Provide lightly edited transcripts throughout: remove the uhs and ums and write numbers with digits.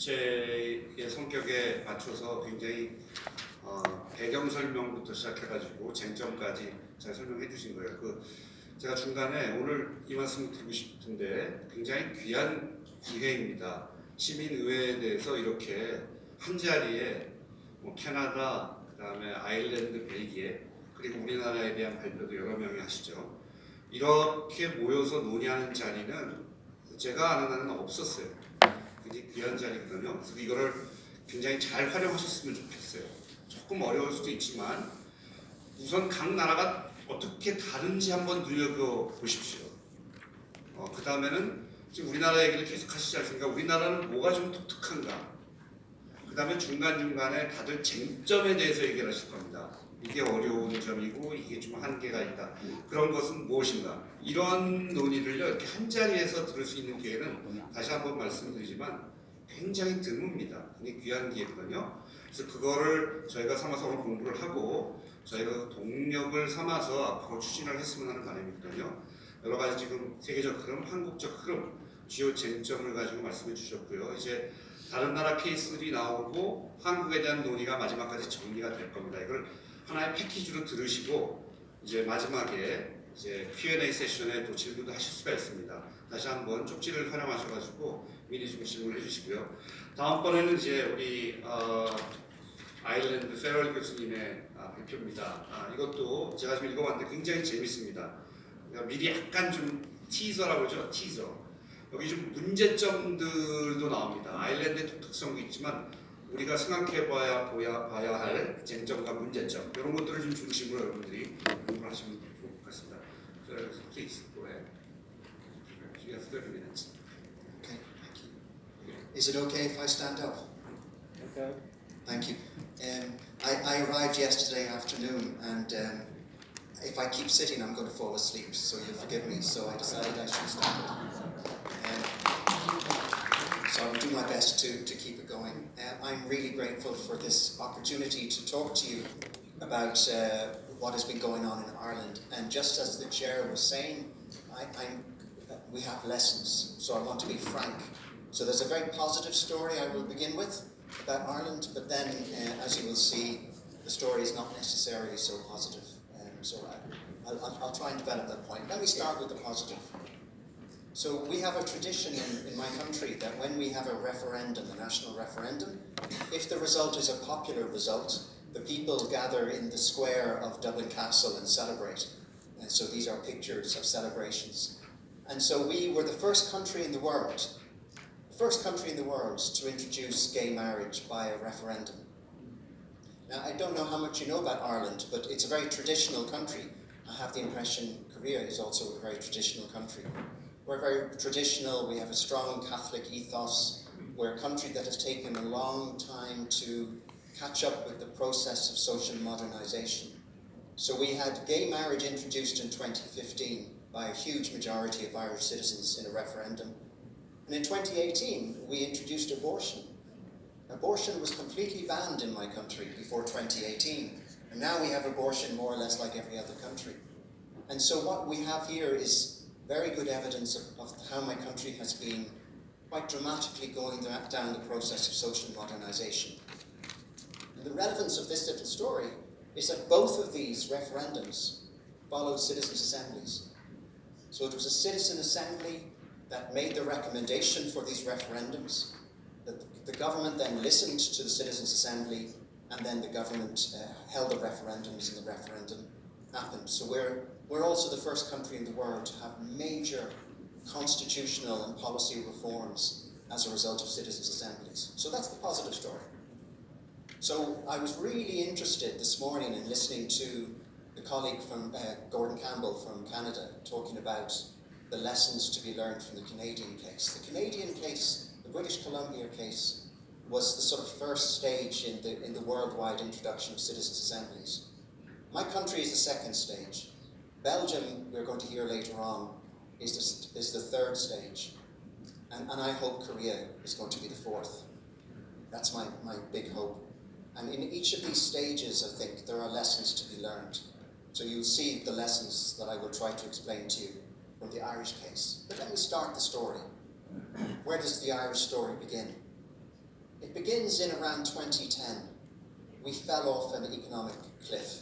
제 성격에 맞춰서 굉장히 배경 설명부터 시작해가지고 쟁점까지 잘 설명해 주신 거예요. 제가 중간에 오늘 이 말씀을 드리고 싶은데 굉장히 귀한 기회입니다. 시민의회에 대해서 이렇게 한 자리에 캐나다, 그 다음에 아일랜드, 벨기에, 그리고 우리나라에 대한 발표도 여러 명이 하시죠. 이렇게 모여서 논의하는 자리는 제가 아는 한은 없었어요. 굉장히 귀한 자리거든요. 그래서 이거를 굉장히 잘 활용하셨으면 좋겠어요. 조금 어려울 수도 있지만 우선 각 나라가 어떻게 다른지 한번 눈여겨보십시오. 그 다음에는 지금 우리나라 얘기를 계속 하시지 않습니까? 우리나라는 뭐가 좀 독특한가? 그 다음에 중간중간에 다들 쟁점에 대해서 얘기를 하실 겁니다. 이게 어려운 점이고 이게 좀 한계가 있다. 그런 것은 무엇인가? 이런 논의를요, 이렇게 한 자리에서 들을 수 있는 기회는 다시 한번 말씀드리지만 굉장히 드뭅니다. 굉장히 귀한 기회거든요. 그래서 그거를 저희가 삼아서 오늘 공부를 하고 저희가 동력을 삼아서 앞으로 추진을 했으면 하는 바람이거든요. 여러 가지 지금 세계적 흐름, 한국적 흐름, 주요 쟁점을 가지고 말씀해 주셨고요. 이제 다른 나라 케이스들이 나오고 한국에 대한 논의가 마지막까지 정리가 될 겁니다. 이걸 하나의 패키지로 들으시고 이제 마지막에 이제 Q&A 세션에 또 질문도 하실 수가 있습니다. 다시 한번 쪽지를 활용하셔가지고 미리 좀 질문을 해주시고요. 다음번에는 이제 우리 아일랜드 페럴 교수님의 발표입니다. 이것도 제가 지금 읽어봤는데 굉장히 재밌습니다. 그러니까 미리 약간 좀 티저라고 그러죠? 티저. 여기 좀 문제점들도 나옵니다. 아일랜드의 독특성도 있지만 우리가 생각해봐야 할 쟁점과 문제점 이런 것들을 좀 중심으로 여러분들이 공부를 하시면 좋을 것 같습니다. So please go ahead. You have 30 minutes. Okay, thank you. Is it okay if I stand up? Okay. Thank you. I arrived yesterday afternoon, and if I keep sitting, I'm going to fall asleep. So you'll forgive me. So I decided I should stand up. So I'll do my best to keep it going. I'm really grateful for this opportunity to talk to you about what has been going on in Ireland. And just as the chair was saying, we have lessons. So I want to be frank. So there's a very positive story I will begin with about Ireland, but then, as you will see, the story is not necessarily so positive. So I'll try and develop that point. Let me start with the positive. So we have a tradition in my country that when we have a referendum, a national referendum, if the result is a popular result, the people gather in the square of Dublin Castle and celebrate. And so these are pictures of celebrations. And so we were the first country in the world to introduce gay marriage by a referendum. Now, I don't know how much you know about Ireland, but it's a very traditional country. I have the impression Korea is also a very traditional country. We're very traditional, we have a strong Catholic ethos. We're a country that has taken a long time to catch up with the process of social modernization. So we had gay marriage introduced in 2015 by a huge majority of Irish citizens in a referendum. And in 2018, we introduced abortion. Abortion was completely banned in my country before 2018. And now we have abortion more or less like every other country. And so what we have here is very good evidence of how my country has been quite dramatically going down the process of social modernization. And the relevance of this little story is that both of these referendums followed citizens' assemblies. So it was a citizen assembly that made the recommendation for these referendums. The government then listened to the citizens' assembly, and then the government held the referendums, and the referendum happened. So we're also the first country in the world to have major constitutional and policy reforms as a result of citizens' assemblies. So that's the positive story. So I was really interested this morning in listening to the colleague from Gordon Campbell from Canada talking about the lessons to be learned from the Canadian case. The Canadian case, the British Columbia case, was the sort of first stage in the worldwide introduction of citizens' assemblies. My country is the second stage. Belgium, we're going to hear later on, is the third stage. And I hope Korea is going to be the fourth. That's my big hope. And in each of these stages, I think, there are lessons to be learned. So you'll see the lessons that I will try to explain to you from the Irish case. But let me start the story. Where does the Irish story begin? begins in around 2010. We fell off an economic cliff.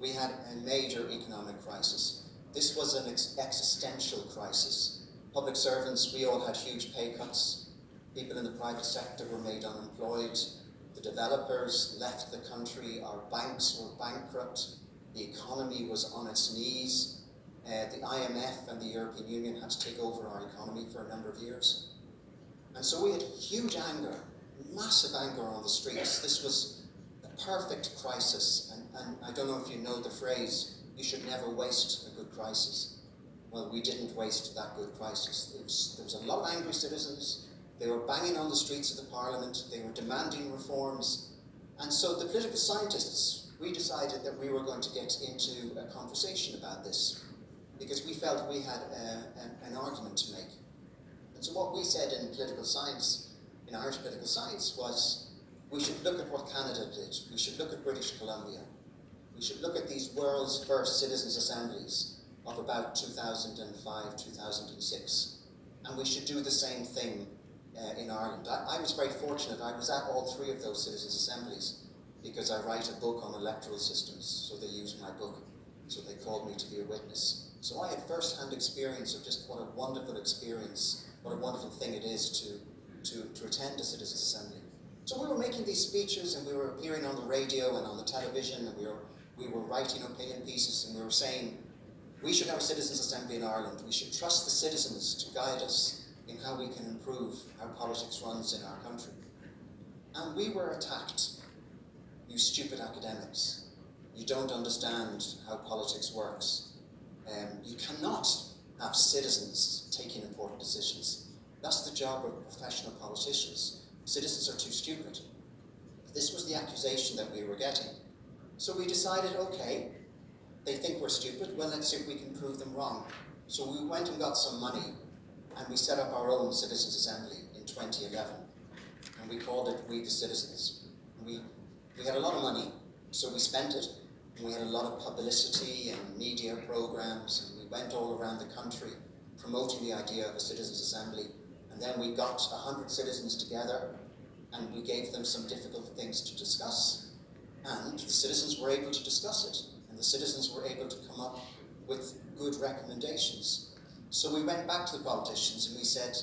We had a major economic crisis. This was an existential crisis. Public servants, we all had huge pay cuts. People in the private sector were made unemployed. The developers left the country. Our banks were bankrupt. The economy was on its knees. The IMF and the European Union had to take over our economy for a number of years. And so we had huge anger, massive anger on the streets. This was a perfect crisis. And I don't know if you know the phrase, you should never waste a good crisis. Well, we didn't waste that good crisis. There was a lot of angry citizens. They were banging on the streets of the parliament. They were demanding reforms. And so the political scientists, we decided that we were going to get into a conversation about this because we felt we had an argument to make. And so what we said in political science, in Irish political science, was we should look at what Canada did. We should look at British Columbia. We should look at these world's first citizens' assemblies of about 2005, 2006. And we should do the same thing in Ireland. I was very fortunate. I was at all three of those citizens' assemblies because I write a book on electoral systems, so they used my book. So they called me to be a witness. So I had first-hand experience of just what a wonderful experience, what a wonderful thing it is to attend a citizens' assembly. So we were making these speeches and we were appearing on the radio and on the television and we were writing opinion pieces and we were saying, we should have a citizens' assembly in Ireland. We should trust the citizens to guide us in how we can improve how politics runs in our country. And we were attacked. You stupid academics. You don't understand how politics works. You cannot have citizens taking important decisions. That's the job of professional politicians. Citizens are too stupid. This was the accusation that we were getting. So we decided, okay, they think we're stupid, well, let's see if we can prove them wrong. So we went and got some money, and we set up our own citizens' assembly in 2011. And we called it We the Citizens. We had a lot of money, so we spent it. And we had a lot of publicity and media programs, and we went all around the country promoting the idea of a citizens' assembly. And then we got 100 citizens together, and we gave them some difficult things to discuss. And the citizens were able to discuss it. And the citizens were able to come up with good recommendations. So we went back to the politicians and we said,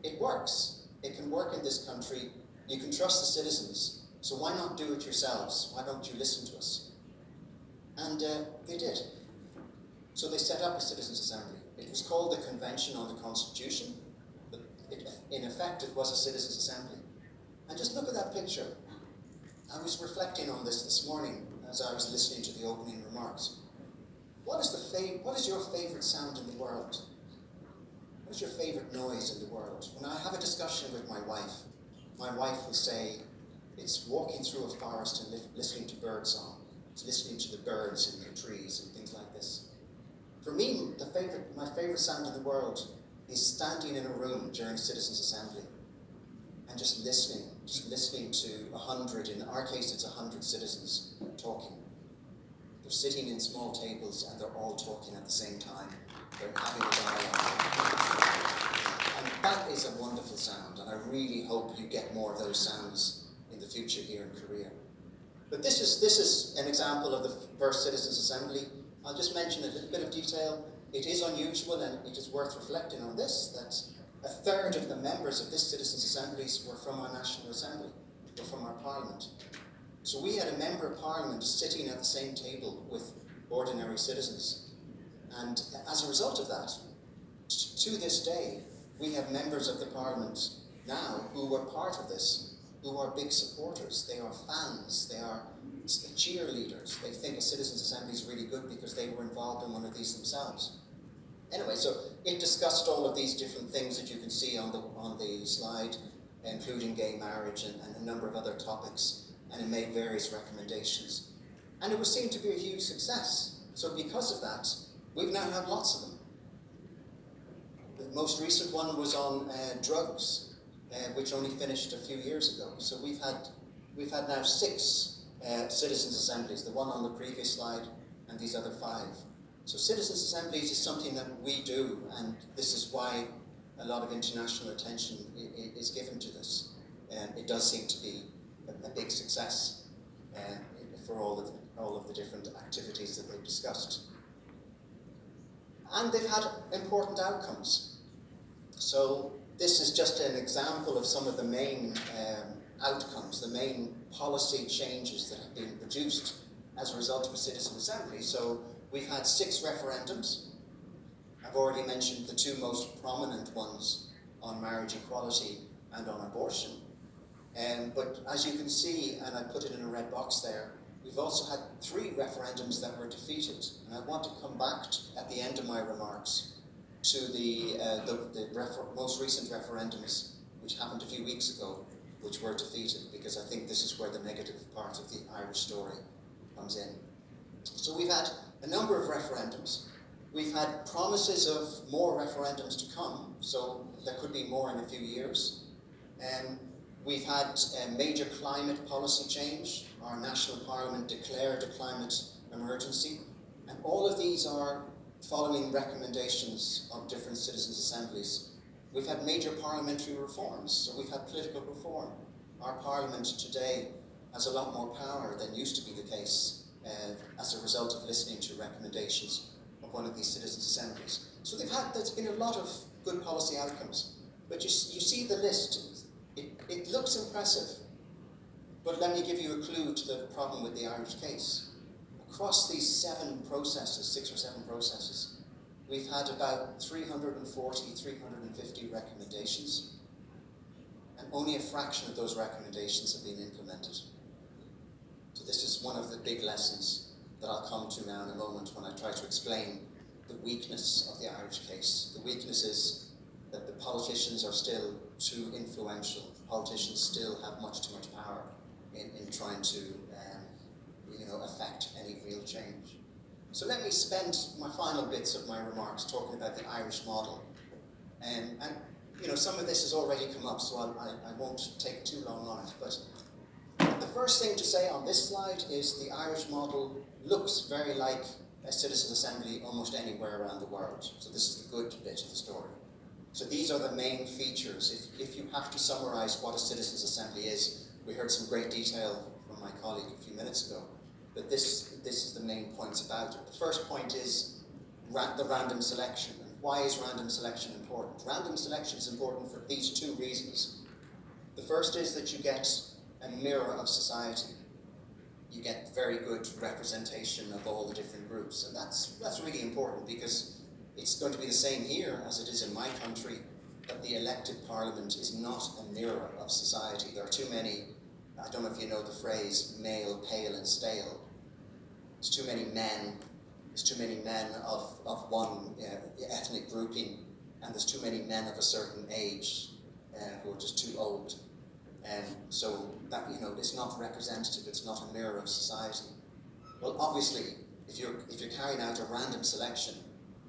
it works. It can work in this country. You can trust the citizens. So why not do it yourselves? Why don't you listen to us? And they did. So they set up a citizens' assembly. It was called the Convention on the Constitution, but in effect it was a citizens' assembly. And just look at that picture. I was reflecting on this morning as I was listening to the opening remarks. What is your favorite sound in the world? What is your favorite noise in the world? When I have a discussion with my wife will say, it's walking through a forest and listening to birdsong. It's listening to the birds in the trees and things like this. For me, my favorite sound in the world is standing in a room during citizens' assembly and just listening to 100, in our case it's 100 citizens talking. They're sitting in small tables and they're all talking at the same time. They're having a dialogue. And that is a wonderful sound, and I really hope you get more of those sounds in the future here in Korea. But this is an example of the first citizens' assembly. I'll just mention a little bit of detail. It is unusual and it is worth reflecting on this, that a third of the members of this citizens' assemblies were from our National Assembly, were from our Parliament. So we had a member of Parliament sitting at the same table with ordinary citizens. And as a result of that, to this day, we have members of the Parliament now who were part of this, who are big supporters. They are fans, they are cheerleaders. They think a citizens' assembly is really good because they were involved in one of these themselves. Anyway, so it discussed all of these different things that you can see on the slide, including gay marriage and a number of other topics, and it made various recommendations. And it was seen to be a huge success. So because of that, we've now had lots of them. The most recent one was on drugs, which only finished a few years ago. So we've had now 6 citizens' assemblies, the one on the previous slide and these other 5. So citizens' assemblies is something that we do, and this is why a lot of international attention is given to this. It does seem to be a big success for all of the different activities that they've discussed. And they've had important outcomes. So this is just an example of some of the main outcomes, the main policy changes that have been produced as a result of a citizen assembly. So we've had 6 referendums. I've already mentioned the 2 most prominent ones on marriage equality and on abortion. But as you can see, and I put it in a red box there, we've also had 3 referendums that were defeated. And I want to come back at the end of my remarks to the most recent referendums, which happened a few weeks ago, which were defeated, because I think this is where the negative part of the Irish story comes in. So we've had a number of referendums. We've had promises of more referendums to come, so there could be more in a few years. We've had a major climate policy change. Our national parliament declared a climate emergency, and all of these are following recommendations of different citizens' assemblies. We've had major parliamentary reforms, so we've had political reform. Our parliament today has a lot more power than used to be the case as a result of listening to recommendations of one of these citizens' assemblies. So there's been a lot of good policy outcomes. But you see the list. It looks impressive, but let me give you a clue to the problem with the Irish case. Across these 7 processes, 6 or 7 processes, we've had about 340, 350 recommendations, and only a fraction of those recommendations have been implemented. So this is one of the big lessons that I'll come to now in a moment when I try to explain the weakness of the Irish case. The weakness is that the politicians are still too influential. Politicians still have much too much power in trying to affect any real change. So let me spend my final bits of my remarks talking about the Irish model. And some of this has already come up, so I won't take too long on it. But the first thing to say on this slide is the Irish model looks very like a citizen assembly almost anywhere around the world. So this is the good bit of the story. So these are the main features. If you have to summarize what a citizens' assembly is, we heard some great detail from my colleague a few minutes ago, but this is the main points about it. The first point is the random selection. And why is random selection important? Random selection is important for these 2 reasons. The first is that you get a mirror of society. You get very good representation of all the different groups, and that's really important, because it's going to be the same here as it is in my country, that the elected parliament is not a mirror of society. There are too many, I don't know if you know the phrase, male, pale and stale. There's too many men. There's too many men of one ethnic grouping, and there's too many men of a certain age who are just too old. And so that, it's not representative, it's not a mirror of society. Well, obviously, if you're carrying out a random selection,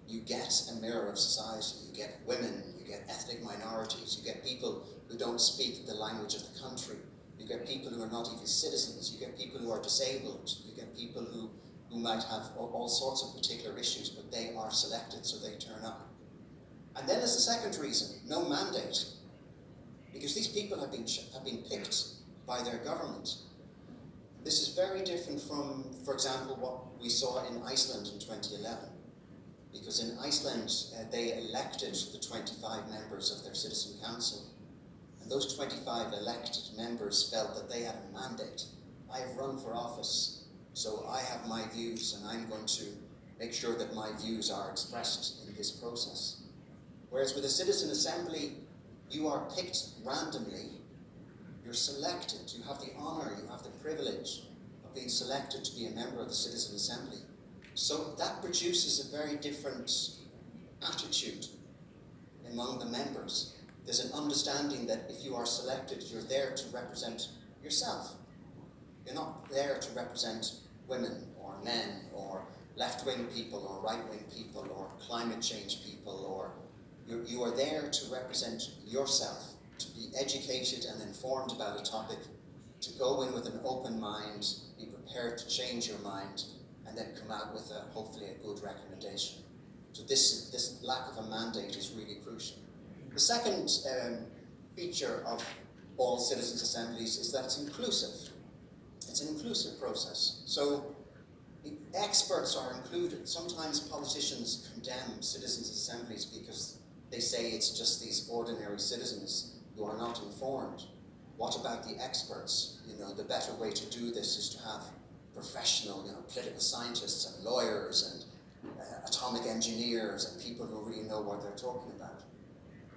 you get a mirror of society. You get women, you get ethnic minorities, you get people who don't speak the language of the country, you get people who are not even citizens, you get people who are disabled, you get people who might have all sorts of particular issues, but they are selected, so they turn up. And then there's the second reason, no mandate, because these people have been picked by their government. This is very different from, for example, what we saw in Iceland in 2011. Because in Iceland, they elected the 25 members of their citizen council. And those 25 elected members felt that they had a mandate. I have run for office, so I have my views, and I'm going to make sure that my views are expressed in this process. Whereas with a citizen assembly, you are picked randomly, you're selected, you have the honor, you have the privilege of being selected to be a member of the citizen assembly. So that produces a very different attitude among the members. There's an understanding that if you are selected, you're there to represent yourself. You're not there to represent women or men or left-wing people or right-wing people or climate change people, or you are there to represent yourself, to be educated and informed about a topic, to go in with an open mind, be prepared to change your mind, and then come out with hopefully a good recommendation. So this lack of a mandate is really crucial. The second feature of all citizens' assemblies is that it's inclusive. It's an inclusive process. So experts are included. Sometimes politicians condemn citizens' assemblies because they say it's just these ordinary citizens who are not informed. What about the experts? You know, the better way to do this is to have professional, you know, political scientists and lawyers and atomic engineers and people who really know what they're talking about.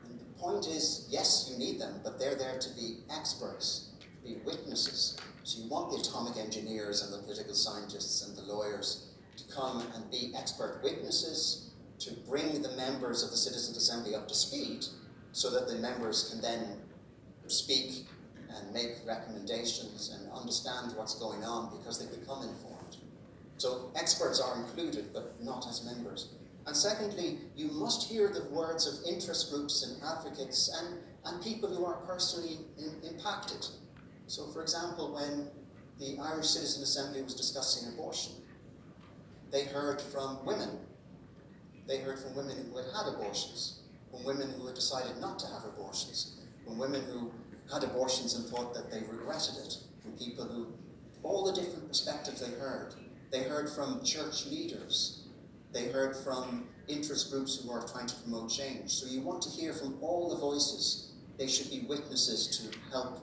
And the point is, yes, you need them, but they're there to be experts, be witnesses. So you want the atomic engineers and the political scientists and the lawyers to come and be expert witnesses, to bring the members of the Citizens' Assembly up to speed so that the members can then speak and make recommendations and understand what's going on because they become informed. So experts are included, but not as members. And secondly, you must hear the words of interest groups and advocates and people who are personally impacted. So for example, when the Irish Citizen Assembly was discussing abortion, they heard from women. They heard from women who had had abortions, from women who had decided not to have abortions, from women who had abortions and thought that they regretted it, from people who, all the different perspectives they heard. They heard from church leaders. They heard from interest groups who are trying to promote change. So you want to hear from all the voices. They should be witnesses to help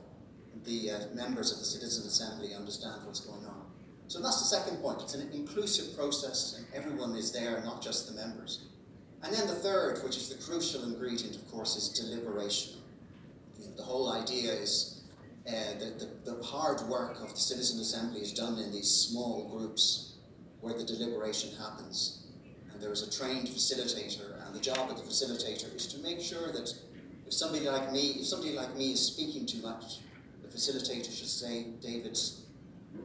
the members of the Citizen Assembly understand what's going on. So that's the second point. It's an inclusive process and everyone is there, not just the members. And then the third, which is the crucial ingredient, of course, is deliberation. You know, the whole idea is the hard work of the Citizen Assembly is done in these small groups where the deliberation happens. And there is a trained facilitator, and the job of the facilitator is to make sure that if somebody like me is speaking too much, the facilitator should say, David,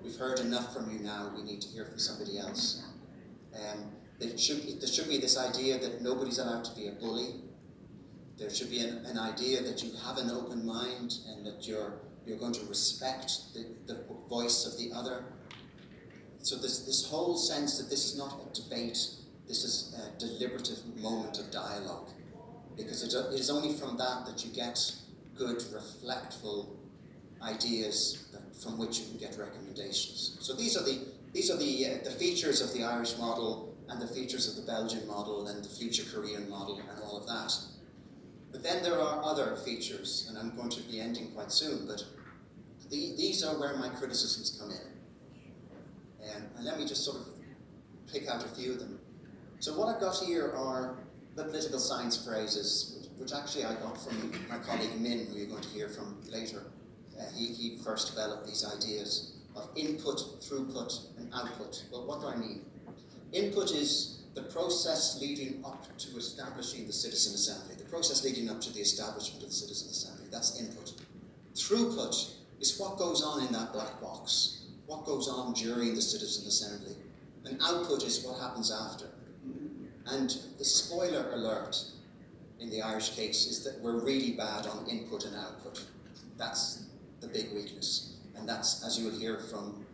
we've heard enough from you now, we need to hear from somebody else. There should be this idea that nobody's allowed to be a bully. There should be an idea that you have an open mind and that you're going to respect the voice of the other. So this whole sense that this is not a debate, this is a deliberative moment of dialogue. Because it is only from that you get good, reflectful ideas from which you can get recommendations. So these are the features of the Irish model and the features of the Belgian model and the future Korean model and all of that. But then there are other features, and I'm going to be ending quite soon, but these are where my criticisms come in. And let me just sort of pick out a few of them. So what I've got here are the political science phrases, which actually I got from my colleague Min, who you're going to hear from later. He first developed these ideas of input, throughput, and output. Well, what do I mean? Input is the process leading up to establishing the Citizen Assembly, the process leading up to the establishment of the Citizen Assembly. That's input. Throughput is what goes on in that black box, what goes on during the Citizen Assembly. And output is what happens after. And the spoiler alert in the Irish case is that we're really bad on input and output. That's the big weakness. And that's, as you will hear from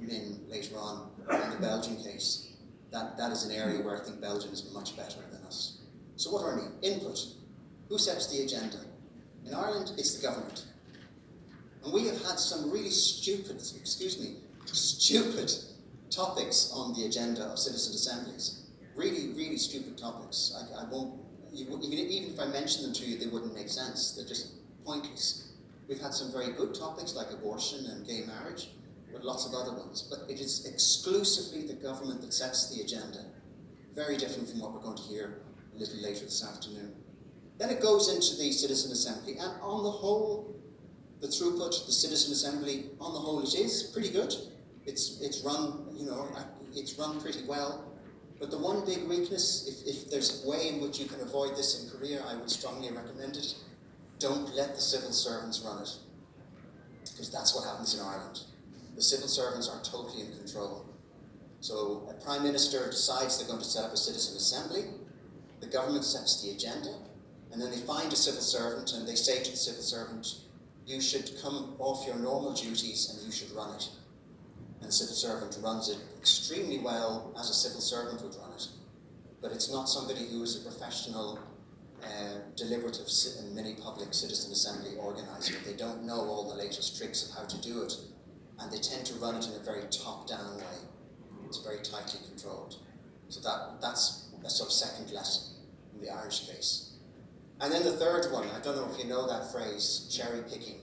Min later on in the Belgian case, that is an area where I think Belgium is much better than us. So what do I mean? Input. Who sets the agenda? In Ireland, it's the government. And we have had some really stupid topics on the agenda of citizen assemblies. Really, really stupid topics. I won't, even if I mention them to you, they wouldn't make sense. They're just pointless. We've had some very good topics like abortion and gay marriage, but lots of other ones. But it is exclusively the government that sets the agenda. Very different from what we're going to hear a little later this afternoon. Then it goes into the Citizen Assembly, and on the whole, the throughput, the Citizen Assembly, on the whole, it is pretty good. It's run, it's run pretty well. But the one big weakness, if there's a way in which you can avoid this in Korea, I would strongly recommend it. Don't let the civil servants run it, because that's what happens in Ireland. The civil servants are totally in control. So a prime minister decides they're going to set up a citizen assembly, the government sets the agenda, and then they find a civil servant and they say to the civil servant, you should come off your normal duties and you should run it. And the civil servant runs it extremely well, as a civil servant would run it. But it's not somebody who is a professional deliberative and mini public citizen assembly organizer. They don't know all the latest tricks of how to do it, and they tend to run it in a very top-down way. It's very tightly controlled. So that's a sort of second lesson in the Irish case. And then the third one, I don't know if you know that phrase, cherry picking.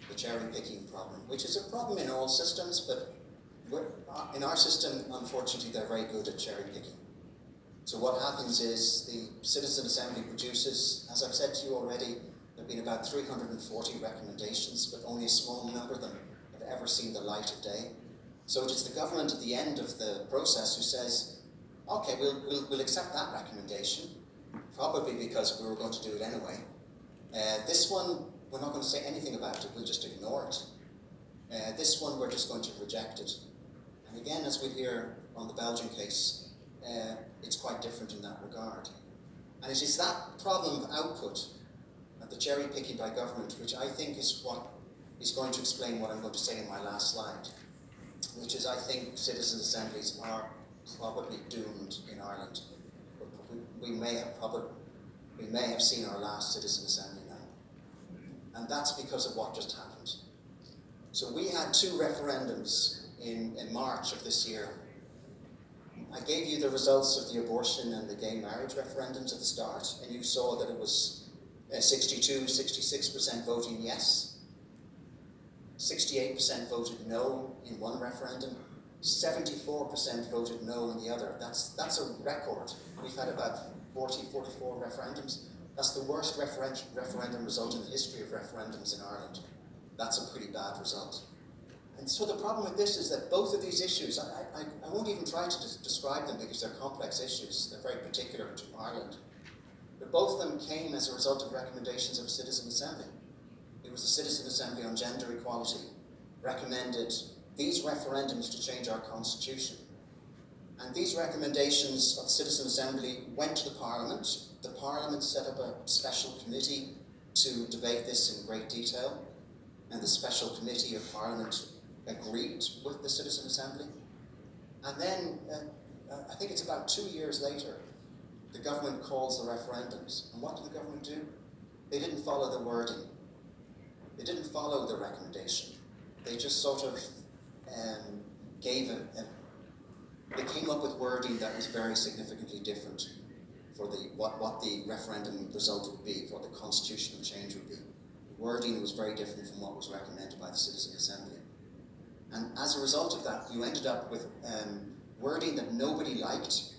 The cherry picking problem, which is a problem in all systems, but in our system, unfortunately, they're very good at cherry picking. So what happens is the Citizen Assembly produces, as I've said to you already, there have been about 340 recommendations, but only a small number of them have ever seen the light of day. So it is the government at the end of the process who says, okay, we'll accept that recommendation, probably because we were going to do it anyway. This one, we're not going to say anything about it, we'll just ignore it. This one, we're just going to reject it. And again, as we hear on the Belgian case, it's quite different in that regard. And it is that problem of output, the cherry picking by government, which I think is what is going to explain what I'm going to say in my last slide, which is I think citizen assemblies are probably doomed in Ireland. We may have seen our last citizen assembly now. And that's because of what just happened. So we had 2 referendums in March of this year. I gave you the results of the abortion and the gay marriage referendums at the start, and you saw that it was 66% voting yes, 68% voted no in one referendum, 74% voted no in the other. That's a record. We've had about 44 referendums. That's the worst referendum result in the history of referendums in Ireland. That's a pretty bad result. And so the problem with this is that both of these issues, I won't even try to describe them because they're complex issues. They're very particular to Ireland. But both of them came as a result of recommendations of a citizen assembly. It was the Citizen Assembly on Gender Equality recommended these referendums to change our constitution. And these recommendations of the Citizen Assembly went to the Parliament. The Parliament set up a special committee to debate this in great detail. And the special committee of Parliament agreed with the Citizen Assembly. And then, I think it's about 2 years later, the government calls the referendums. And what did the government do? They didn't follow the wording. They didn't follow the recommendation. They just sort of they came up with wording that was very significantly different for what the referendum result would be, what the constitutional change would be. The wording was very different from what was recommended by the Citizen Assembly. And as a result of that, you ended up with wording that nobody liked,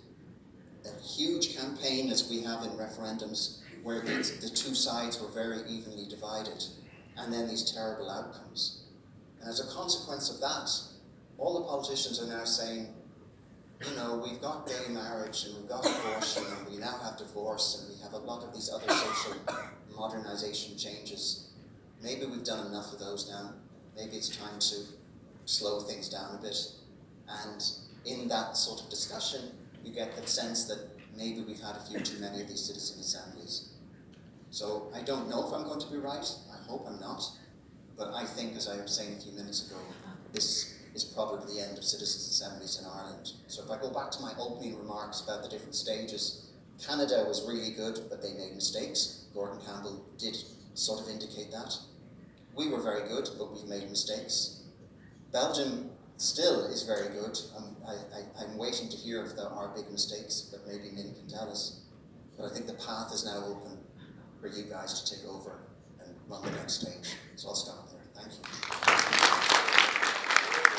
a huge campaign as we have in referendums, where the 2 sides were very evenly divided, and then these terrible outcomes. And as a consequence of that, all the politicians are now saying, you know, we've got gay marriage and we've got abortion and we now have divorce and we have a lot of these other social modernization changes. Maybe we've done enough of those now. Maybe it's time to slow things down a bit. And in that sort of discussion, you get the sense that maybe we've had a few too many of these citizen assemblies. So I don't know if I'm going to be right. I hope I'm not. But I think, as I was saying a few minutes ago, this is probably the end of citizens' assemblies in Ireland. So if I go back to my opening remarks about the different stages, Canada was really good, but they made mistakes. Gordon Campbell did sort of indicate that. We were very good, but we've made mistakes. Belgium still is very good. I'm waiting to hear if there are big mistakes, but maybe Nin can tell us. But I think the path is now open for you guys to take over and run the next stage. So I'll stop there.